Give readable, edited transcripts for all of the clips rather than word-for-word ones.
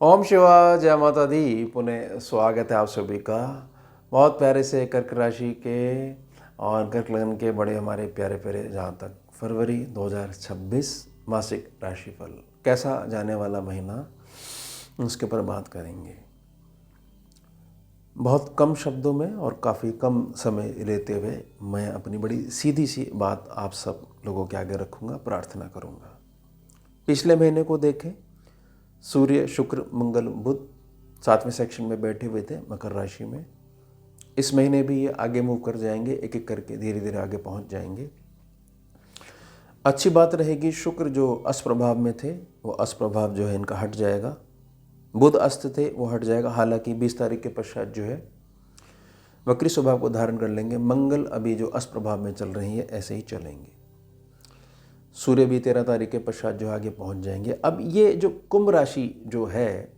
ओम शिवा जय माता दी। पुनः स्वागत है आप सभी का बहुत प्यारे से कर्क राशि के और कर्क लगन के बड़े हमारे प्यारे प्यारे जहाँ तक फरवरी 2026 मासिक राशिफल कैसा जाने वाला महीना उसके ऊपर बात करेंगे। बहुत कम शब्दों में और काफ़ी कम समय लेते हुए मैं अपनी बड़ी सीधी सी बात आप सब लोगों के आगे रखूँगा, प्रार्थना करूँगा। पिछले महीने को देखें, सूर्य शुक्र मंगल बुध 7वें सेक्शन में बैठे हुए थे मकर राशि में। इस महीने भी ये आगे मूव कर जाएंगे, एक एक करके धीरे धीरे आगे पहुंच जाएंगे। अच्छी बात रहेगी, शुक्र जो अस्त प्रभाव में थे वो अस्त प्रभाव जो है इनका हट जाएगा। बुध अस्त थे वो हट जाएगा, हालांकि 20 तारीख के पश्चात जो है वक्री स्वभाव को धारण कर लेंगे। मंगल अभी जो अस्त प्रभाव में चल रही है ऐसे ही चलेंगे। सूर्य भी 13 तारीख के पश्चात जो आगे पहुंच जाएंगे। अब ये जो कुंभ राशि जो है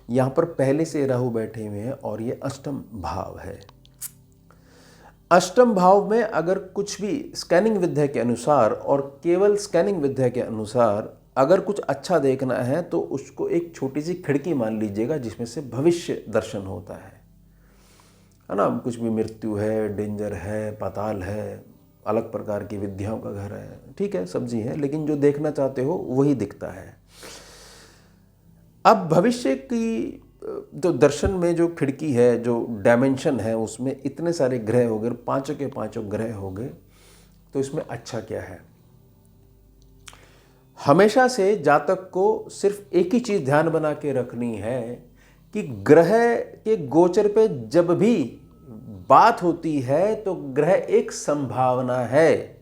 यहाँ पर पहले से राहु बैठे हुए हैं और ये अष्टम भाव है। अष्टम भाव में अगर कुछ भी स्कैनिंग विद्या के अनुसार और केवल स्कैनिंग विद्या के अनुसार अगर कुछ अच्छा देखना है तो उसको एक छोटी सी खिड़की मान लीजिएगा जिसमें से भविष्य दर्शन होता है ना। कुछ भी मृत्यु है, डेंजर है, पाताल है, अलग प्रकार की विद्याओं का घर है, ठीक है, सब्जी है, लेकिन जो देखना चाहते हो वही दिखता है। अब भविष्य की जो दर्शन में जो खिड़की है, जो डायमेंशन है, उसमें इतने सारे ग्रह हो गए, पांचों के पांचों ग्रह हो गए, तो इसमें अच्छा क्या है। हमेशा से जातक को सिर्फ एक ही चीज ध्यान बना के रखनी है कि ग्रह के गोचर पे जब भी बात होती है तो ग्रह एक संभावना है,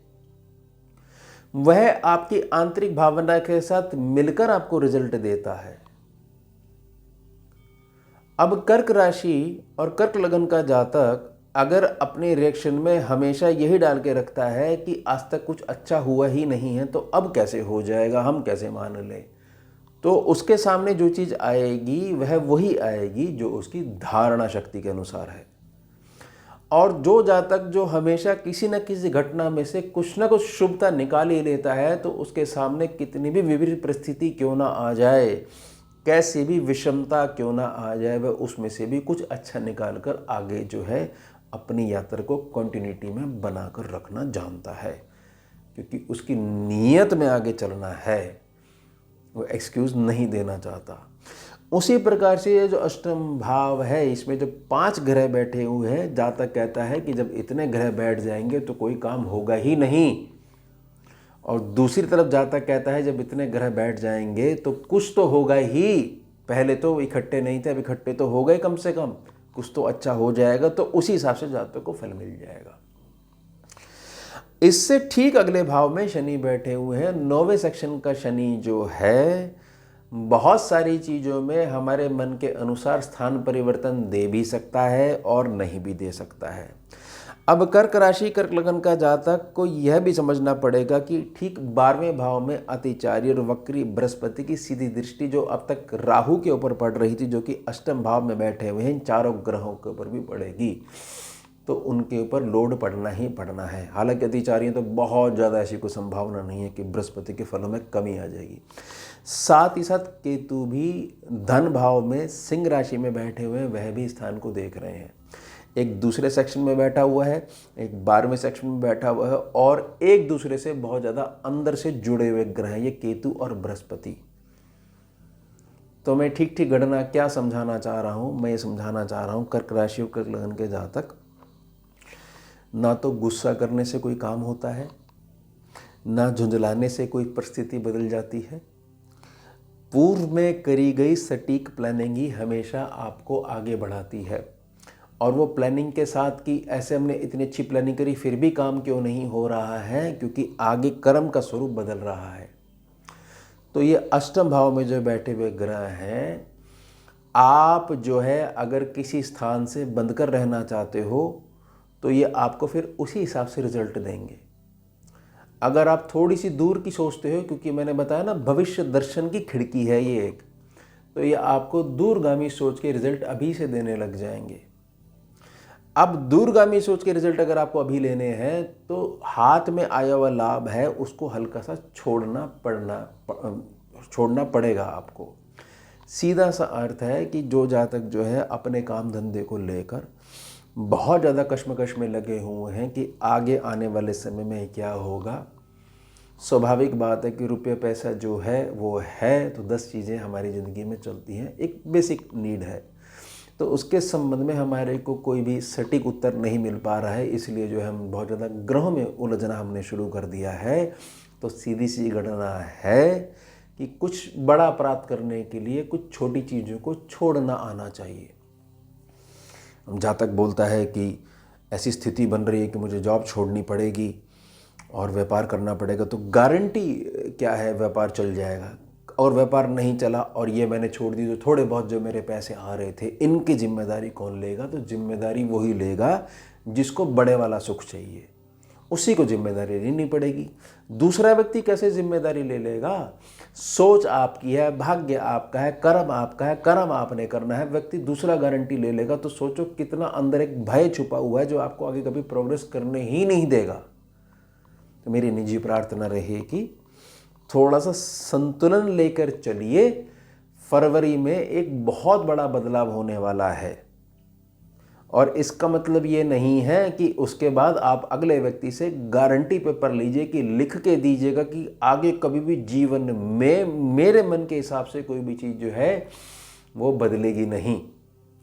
वह आपकी आंतरिक भावना के साथ मिलकर आपको रिजल्ट देता है। अब कर्क राशि और कर्क लगन का जातक अगर अपने रिएक्शन में हमेशा यही डाल के रखता है कि आज तक कुछ अच्छा हुआ ही नहीं है तो अब कैसे हो जाएगा, हम कैसे मान लें, तो उसके सामने जो चीज़ आएगी वह वही आएगी जो उसकी धारणा शक्ति के अनुसार है। और जो जातक जो हमेशा किसी न किसी घटना में से कुछ न कुछ शुभता निकाल ही लेता है तो उसके सामने कितनी भी विपरीत परिस्थिति क्यों ना आ जाए, कैसी भी विषमता क्यों ना आ जाए, वह उसमें से भी कुछ अच्छा निकाल कर आगे जो है अपनी यात्रा को कंटिन्यूटी में बनाकर रखना जानता है, क्योंकि उसकी नीयत में आगे चलना है, वो एक्सक्यूज़ नहीं देना चाहता। उसी प्रकार से ये जो अष्टम भाव है इसमें जो 5 ग्रह बैठे हुए हैं, जातक कहता है कि जब इतने ग्रह बैठ जाएंगे तो कोई काम होगा ही नहीं। और दूसरी तरफ जातक कहता है जब इतने ग्रह बैठ जाएंगे तो कुछ तो होगा ही, पहले तो इकट्ठे नहीं थे, अब इकट्ठे तो हो गए, कम से कम कुछ तो अच्छा हो जाएगा, तो उसी हिसाब से जातक को फल मिल जाएगा। इससे ठीक अगले भाव में शनि बैठे हुए हैं। 9वें सेक्शन का शनि जो है बहुत सारी चीज़ों में हमारे मन के अनुसार स्थान परिवर्तन दे भी सकता है और नहीं भी दे सकता है। अब कर्क राशि कर्क लगन का जातक को यह भी समझना पड़ेगा कि ठीक 12वें भाव में अतिचारी और वक्री बृहस्पति की सीधी दृष्टि जो अब तक राहु के ऊपर पड़ रही थी, जो कि अष्टम भाव में बैठे हुए हैं, इन चारों ग्रहों के ऊपर भी पड़ेगी, तो उनके ऊपर लोड पड़ना ही पड़ना है। हालांकि अतिचारी तो बहुत ज़्यादा ऐसी कोई संभावना नहीं है कि बृहस्पति के फलों में कमी आ जाएगी। साथ ही साथ केतु भी धन भाव में सिंह राशि में बैठे हुए हैं, वह भी स्थान को देख रहे हैं। एक दूसरे सेक्शन में बैठा हुआ है, एक 12वें सेक्शन में बैठा हुआ है, और एक दूसरे से बहुत ज़्यादा अंदर से जुड़े हुए ग्रह हैं, ये केतु और बृहस्पति। तो मैं ठीक ठीक गणना क्या समझाना चाह रहा हूँ, मैं ये समझाना चाह रहा हूँ कर्क राशि और कर्क लगन के जातक ना तो गुस्सा करने से कोई काम होता है, ना झुंझलाने से कोई परिस्थिति बदल जाती है। पूर्व में करी गई सटीक प्लानिंग ही हमेशा आपको आगे बढ़ाती है। और वो प्लानिंग के साथ कि ऐसे हमने इतनी अच्छी प्लानिंग करी फिर भी काम क्यों नहीं हो रहा है, क्योंकि आगे कर्म का स्वरूप बदल रहा है। तो ये अष्टम भाव में जो बैठे हुए ग्रह हैं, आप जो है अगर किसी स्थान से बंद कर रहना चाहते हो तो ये आपको फिर उसी हिसाब से रिजल्ट देंगे। अगर आप थोड़ी सी दूर की सोचते हो, क्योंकि मैंने बताया ना भविष्य दर्शन की खिड़की है ये एक, तो ये आपको दूरगामी सोच के रिजल्ट अभी से देने लग जाएंगे। अब दूरगामी सोच के रिजल्ट अगर आपको अभी लेने हैं तो हाथ में आया हुआ लाभ है उसको हल्का सा छोड़ना पड़ेगा आपको, सीधा सा अर्थ है कि जो जातक जो है अपने काम धंधे को लेकर बहुत ज़्यादा कश्मकश में लगे हुए हैं कि आगे आने वाले समय में क्या होगा। स्वाभाविक बात है कि रुपये पैसा जो है वो है तो 10 चीज़ें हमारी ज़िंदगी में चलती हैं, एक बेसिक नीड है। तो उसके संबंध में हमारे को कोई भी सटीक उत्तर नहीं मिल पा रहा है, इसलिए जो है हम बहुत ज़्यादा ग्रहों में उलझना हमने शुरू कर दिया है। तो सीधी सी घटना है कि कुछ बड़ा प्राप्त करने के लिए कुछ छोटी चीज़ों को छोड़ना आना चाहिए। हम जहाँ तक बोलता है कि ऐसी स्थिति बन रही है कि मुझे जॉब छोड़नी पड़ेगी और व्यापार करना पड़ेगा, तो गारंटी क्या है व्यापार चल जाएगा? और व्यापार नहीं चला और ये मैंने छोड़ दी तो थोड़े बहुत जो मेरे पैसे आ रहे थे इनकी जिम्मेदारी कौन लेगा? तो जिम्मेदारी वही लेगा जिसको बड़े वाला सुख चाहिए, उसी को जिम्मेदारी लेनी पड़ेगी। दूसरा व्यक्ति कैसे जिम्मेदारी ले लेगा? सोच आपकी है, भाग्य आपका है, कर्म आपका है, कर्म आपने करना है। व्यक्ति दूसरा गारंटी ले लेगा तो सोचो कितना अंदर एक भय छुपा हुआ है जो आपको आगे कभी प्रोग्रेस करने ही नहीं देगा। तो मेरी निजी प्रार्थना रही कि थोड़ा सा संतुलन लेकर चलिए। फरवरी में एक बहुत बड़ा बदलाव होने वाला है और इसका मतलब ये नहीं है कि उसके बाद आप अगले व्यक्ति से गारंटी पेपर लीजिए कि लिख के दीजिएगा कि आगे कभी भी जीवन में मेरे मन के हिसाब से कोई भी चीज़ जो है वो बदलेगी नहीं,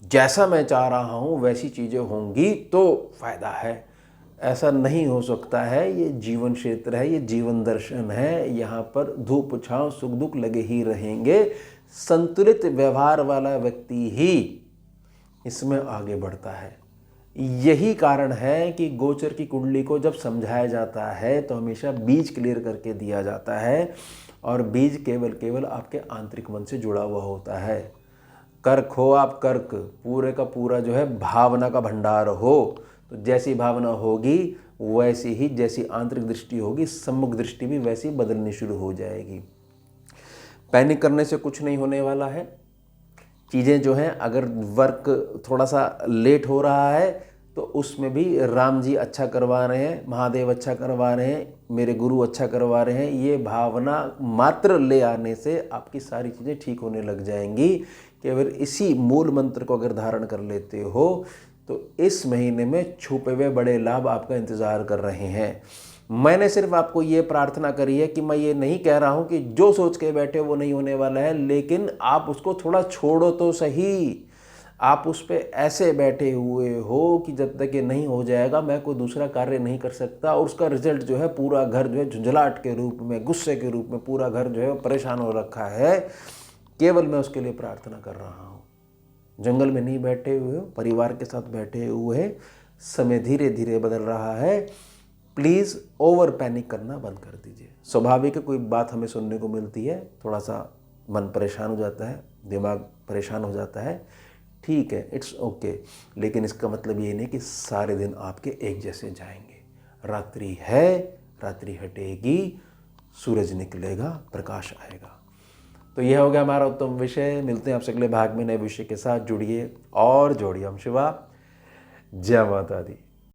जैसा मैं चाह रहा हूँ वैसी चीज़ें होंगी तो फ़ायदा है। ऐसा नहीं हो सकता है। ये जीवन क्षेत्र है, ये जीवन दर्शन है, यहाँ पर धूप छाँव सुख दुख लगे ही रहेंगे। संतुलित व्यवहार वाला व्यक्ति ही इसमें आगे बढ़ता है। यही कारण है कि गोचर की कुंडली को जब समझाया जाता है तो हमेशा बीज क्लियर करके दिया जाता है और बीज केवल आपके आंतरिक मन से जुड़ा हुआ होता है। कर्क हो आप कर्क, पूरे का पूरा जो है भावना का भंडार हो, तो जैसी भावना होगी वैसी ही, जैसी आंतरिक दृष्टि होगी सम्मुख दृष्टि भी वैसी बदलनी शुरू हो जाएगी। पैनिक करने से कुछ नहीं होने वाला है। चीज़ें जो हैं अगर वर्क थोड़ा सा लेट हो रहा है तो उसमें भी राम जी अच्छा करवा रहे हैं, महादेव अच्छा करवा रहे हैं, मेरे गुरु अच्छा करवा रहे हैं, ये भावना मात्र ले आने से आपकी सारी चीज़ें ठीक होने लग जाएंगी। केवल इसी मूल मंत्र को अगर धारण कर लेते हो तो इस महीने में छुपे हुए बड़े लाभ आपका इंतज़ार कर रहे हैं। मैंने सिर्फ आपको ये प्रार्थना करी है कि मैं ये नहीं कह रहा हूँ कि जो सोच के बैठे वो नहीं होने वाला है, लेकिन आप उसको थोड़ा छोड़ो तो सही। आप उस पर ऐसे बैठे हुए हो कि जब तक ये नहीं हो जाएगा मैं कोई दूसरा कार्य नहीं कर सकता, और उसका रिजल्ट जो है पूरा घर जो है झुंझलाहट के रूप में, गुस्से के रूप में पूरा घर जो है परेशान हो रखा है। केवल मैं उसके लिए प्रार्थना कर रहा हूँ। जंगल में नहीं बैठे हुए हो, परिवार के साथ बैठे हुए, समय धीरे धीरे बदल रहा है। प्लीज़ ओवर पैनिक करना बंद कर दीजिए। स्वाभाविक है, कोई बात हमें सुनने को मिलती है, थोड़ा सा मन परेशान हो जाता है, दिमाग परेशान हो जाता है, ठीक है, इट्स ओके। लेकिन इसका मतलब ये नहीं कि सारे दिन आपके एक जैसे जाएंगे। रात्रि है, रात्रि हटेगी, सूरज निकलेगा, प्रकाश आएगा। तो यह हो गया हमारा उत्तम विषय। मिलते हैं आपसे अगले भाग में नए विषय के साथ। जुड़िए और जोड़िए। हम शिवा। जय माता दी।